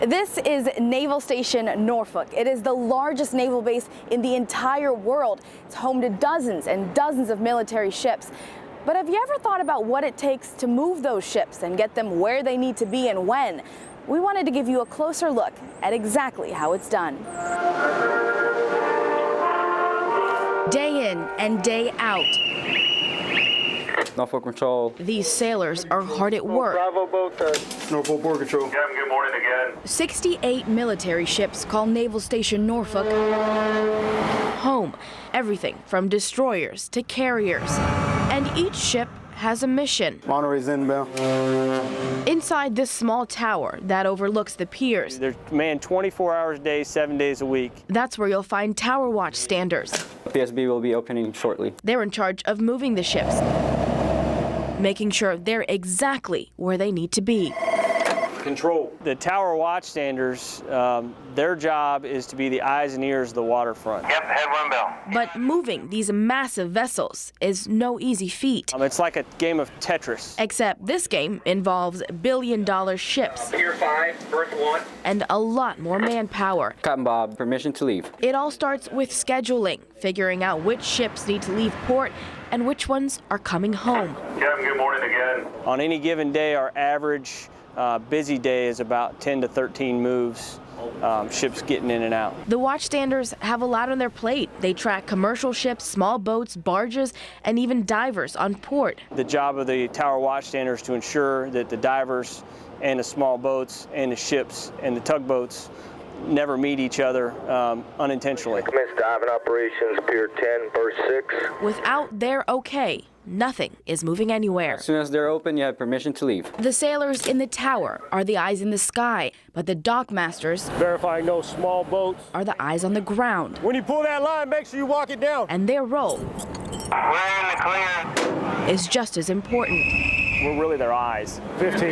This is Naval Station Norfolk. It is the largest naval base in the entire world. It's home to dozens and dozens of military ships. But have you ever thought about what it takes to move those ships and get them where they need to be and when? We wanted to give you a closer look at exactly how it's done. Day in and day out, Norfolk Control. these sailors are hard at work. Bravo boat, Norfolk Border Control. Captain, good morning again. 68 military ships call Naval Station Norfolk home. Everything from destroyers to carriers. And each ship has a mission. Monroe's inbound. Inside this small tower that overlooks the piers, They're manned 24 hours a day, 7 days a week. that's where you'll find tower watch standers. PSB will be opening shortly. They're in charge of moving the ships, making sure they're exactly where they need to be. Control. The tower watchstanders, their job is to be the eyes and ears of the waterfront. Yep, head bell. But moving these massive vessels is no easy feat. It's like a game of Tetris. Except this game involves billion-dollar ships Pier 5, berth 1. and a lot more manpower. Captain Bob, permission to leave. It all starts with scheduling, figuring out which ships need to leave port and which ones are coming home. Captain, good morning again. On any given day, our average busy day is about 10 to 13 moves, ships getting in and out. The watchstanders have a lot on their plate. They track commercial ships, small boats, barges, and even divers on port. The job of the tower watchstander is to ensure that the divers and the small boats and the ships and the tugboats never meet each other unintentionally. Commence diving operations, Pier 10, berth 6. Without their okay, nothing is moving anywhere. As soon as they're open, you have permission to leave. The sailors in the tower are the eyes in the sky, but the dock masters Verifying no small boats. are the eyes on the ground. When you pull that line, make sure you walk it down. And their role We're in the clear. is just as important. We're really their eyes 15,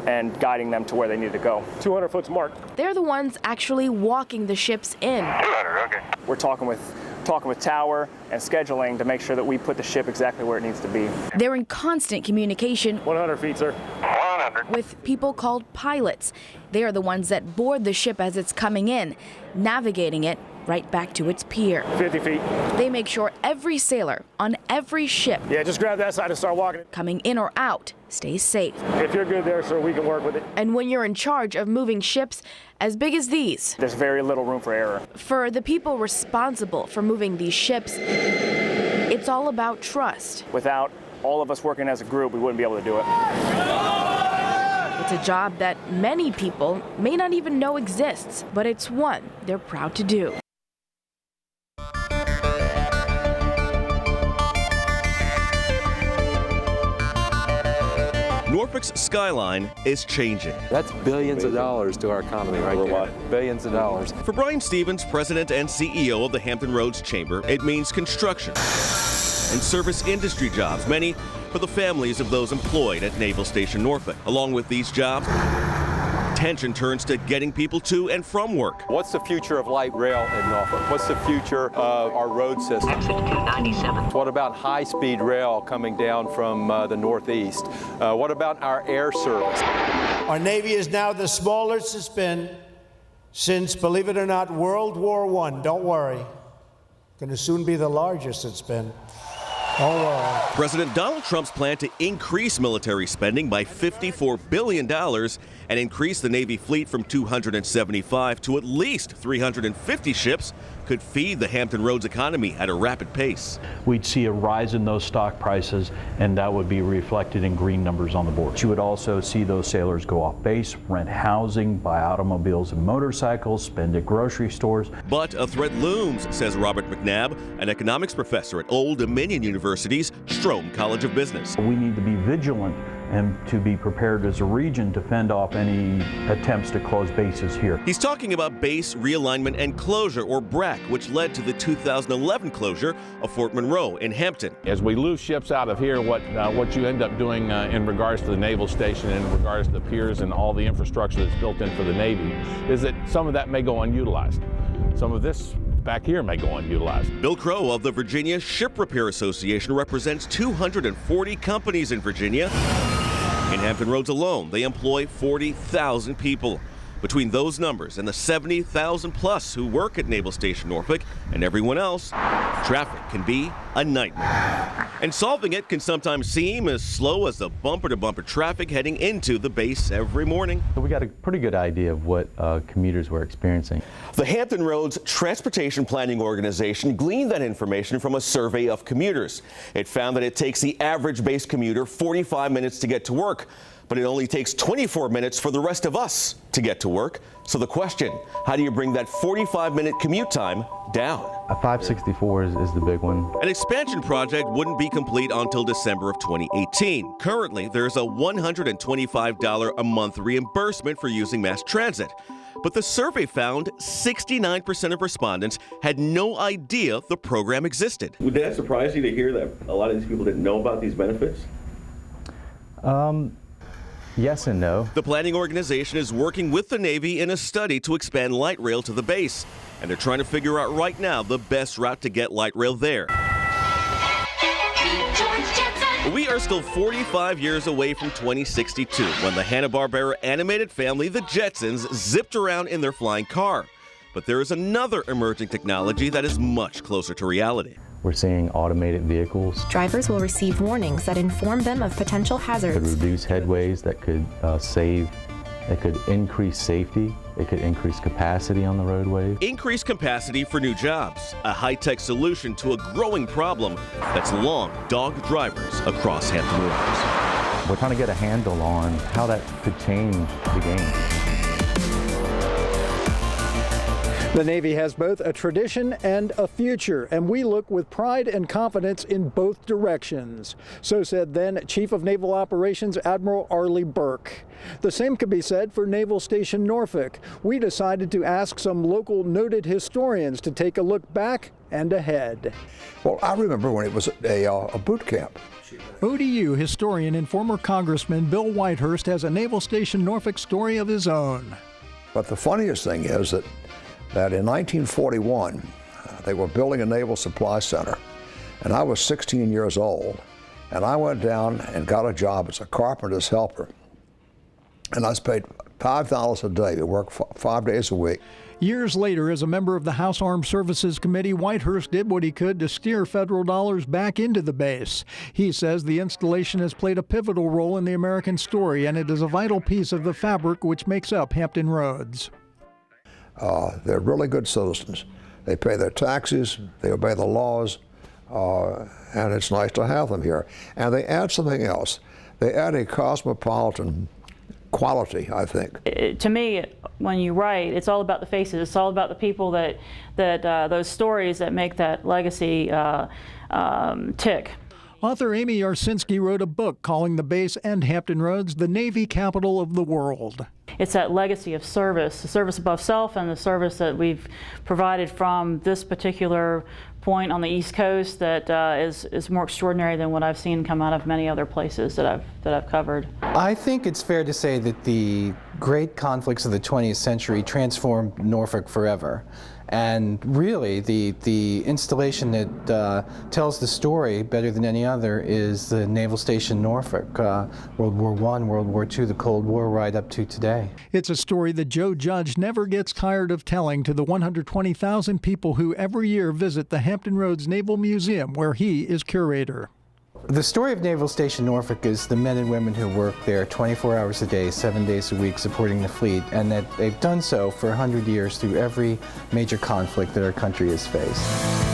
and guiding them to where they need to go. 200 foot's marked. They're the ones actually walking the ships in. 200, okay. We're talking with tower and scheduling to make sure that we put the ship exactly where it needs to be. They're in constant communication 100 feet, sir. 100. with people called pilots. They are the ones that board the ship as it's coming in, navigating it right back to its pier. 50 feet. They make sure every sailor on every ship Yeah, just grab that side and start walking it. coming in or out stays safe. If you're good there, sir, we can work with it. And when you're in charge of moving ships as big as these, There's very little room for error. for the people responsible for moving these ships, it's all about trust. Without all of us working as a group, we wouldn't be able to do it. It's a job that many people may not even know exists, but it's one they're proud to do. Norfolk's skyline is changing. That's billions of dollars to our economy right there. Billions of dollars. For Brian Stevens, president and CEO of the Hampton Roads Chamber, it means construction and service industry jobs, many for the families of those employed at Naval Station Norfolk. Along with these jobs, attention turns to getting people to and from work. What's the future of light rail in Norfolk? What's the future of our road system? Exit 297. What about high-speed rail coming down from the northeast? What about our air service? Our Navy is now the smallest it's been since, believe it or not, World War I. Don't worry. Going to soon be the largest it's been. Don't worry. President Donald Trump's plan to increase military spending by $54 billion and increase the Navy fleet from 275 to at least 350 ships could feed the Hampton Roads economy at a rapid pace. We'd see a rise in those stock prices, and that would be reflected in green numbers on the board. You would also see those sailors go off base, rent housing, buy automobiles and motorcycles, spend at grocery stores. But a threat looms, says Robert McNabb, an economics professor at Old Dominion University's Strome College of Business. We need to be vigilant and to be prepared as a region to fend off any attempts to close bases here. He's talking about base realignment and closure, or BRAC, which led to the 2011 closure of Fort Monroe in Hampton. As we lose ships out of here, what you end up doing in regards to the naval station and in regards to the piers and all the infrastructure that's built in for the Navy is that some of that may go unutilized. Some of this back here may go unutilized. Bill Crow of the Virginia Ship Repair Association represents 240 companies in Virginia. In Hampton Roads alone, they employ 40,000 people. Between those numbers and the 70,000 plus who work at Naval Station Norfolk and everyone else, traffic can be a nightmare. And solving it can sometimes seem as slow as the bumper-to-bumper traffic heading into the base every morning. We got a pretty good idea of what commuters were experiencing. The Hampton Roads Transportation Planning Organization gleaned that information from a survey of commuters. It found that it takes the average base commuter 45 minutes to get to work, but it only takes 24 minutes for the rest of us to get to work. So the question, how do you bring that 45-minute commute time down? A 564 is the big one. An expansion project wouldn't be complete until December of 2018. Currently, there's a $125 a month reimbursement for using mass transit. But the survey found 69% of respondents had no idea the program existed. Would that surprise you to hear that a lot of these people didn't know about these benefits? Yes and no. The planning organization is working with the Navy in a study to expand light rail to the base, and they're trying to figure out right now the best route to get light rail there. We are still 45 years away from 2062, when the Hanna-Barbera animated family, the Jetsons, zipped around in their flying car. But there is another emerging technology that is much closer to reality. We're seeing automated vehicles. Drivers will receive warnings that inform them of potential hazards. It could reduce headways, that could it could increase safety, it could increase capacity on the roadways. Increased capacity for new jobs, a high-tech solution to a growing problem that's long dogged drivers across Hampton Roads. We're trying to get a handle on how that could change the game. The Navy has both a tradition and a future, and we look with pride and confidence in both directions. So said then Chief of Naval Operations Admiral Arleigh Burke. The same could be said for Naval Station Norfolk. We decided to ask some local noted historians to take a look back and ahead. Well, I remember when it was a boot camp. ODU historian and former Congressman Bill Whitehurst has a Naval Station Norfolk story of his own. But the funniest thing is that in 1941, they were building a naval supply center, and I was 16 years old, and I went down and got a job as a carpenter's helper, and I was paid $5 a day to work 5 days a week. Years later, as a member of the House Armed Services Committee, Whitehurst did what he could to steer federal dollars back into the base. He says the installation has played a pivotal role in the American story, and it is a vital piece of the fabric which makes up Hampton Roads. They're really good citizens. They pay their taxes, they obey the laws, and it's nice to have them here. And they add something else. They add a cosmopolitan quality, I think. To me, when you write, it's all about the faces. It's all about the people that those stories that make that legacy tick. Author Amy Yarsinski wrote a book calling the base and Hampton Roads the Navy capital of the world. It's that legacy of service, the service above self, and the service that we've provided from this particular point on the East Coast that is more extraordinary than what I've seen come out of many other places that I've covered. I think it's fair to say that the great conflicts of the 20th century transformed Norfolk forever. And really, the installation that tells the story better than any other is the Naval Station Norfolk, World War I, World War II, the Cold War, right up to today. It's a story that Joe Judge never gets tired of telling to the 120,000 people who every year visit the Hampton Roads Naval Museum, where he is curator. The story of Naval Station Norfolk is the men and women who work there 24 hours a day, 7 days a week, supporting the fleet, and that they've done so for 100 years through every major conflict that our country has faced.